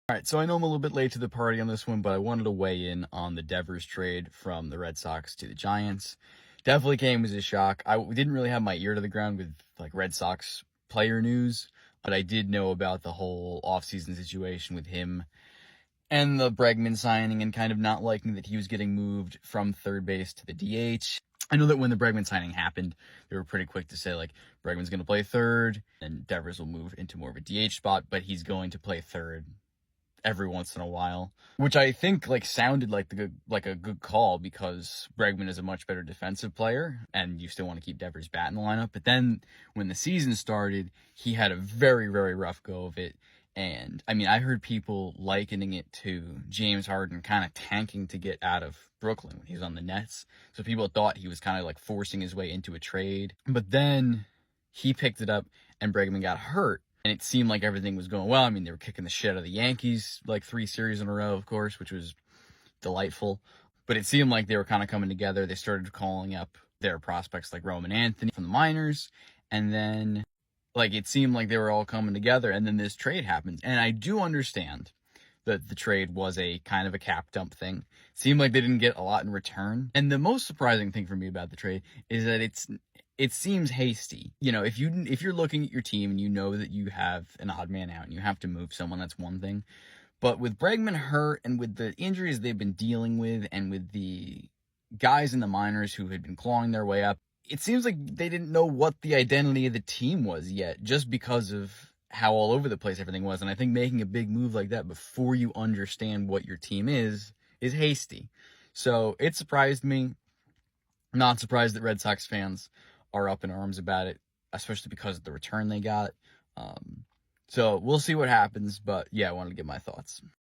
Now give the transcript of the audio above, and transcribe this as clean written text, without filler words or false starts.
All right, so I know I'm a little bit late to the party on this one, but I wanted to weigh in on the Devers trade from the Red Sox to the Giants. Definitely came as a shock. I didn't really have my ear to the ground with like Red Sox player news, but I did know about the whole offseason situation with him and the Bregman signing and kind of not liking that he was getting moved from third base to the DH. I know that when the Bregman signing happened, they were pretty quick to say, like, Bregman's going to play third and Devers will move into more of a DH spot, but he's going to play third every once in a while, which I think like sounded like a good call because Bregman is a much better defensive player and you still want to keep Devers bat in the lineup. But then when the season started, he had a very, very rough go of it. And I mean, I heard people likening it to James Harden kind of tanking to get out of Brooklyn when he was on the Nets. So people thought he was kind of like forcing his way into a trade. But then he picked it up and Bregman got hurt. And it seemed like everything was going well. I mean, they were kicking the shit out of the Yankees like 3 series in a row, of course, which was delightful. But it seemed like they were kind of coming together. They started calling up their prospects like Roman Anthony from the minors. And then, like, it seemed like they were all coming together. And then this trade happened. And I do understand that the trade was a kind of a cap dump thing. It seemed like they didn't get a lot in return. And the most surprising thing for me about the trade is that it seems hasty. You know, if you're looking at your team and you know that you have an odd man out and you have to move someone, that's one thing. But with Bregman hurt and with the injuries they've been dealing with and with the guys in the minors who had been clawing their way up, it seems like they didn't know what the identity of the team was yet, just because of how all over the place everything was. And I think making a big move like that before you understand what your team is hasty. So it surprised me. Not surprised that Red Sox fans are up in arms about it, especially because of the return they got. So we'll see what happens, but yeah, I wanted to get my thoughts.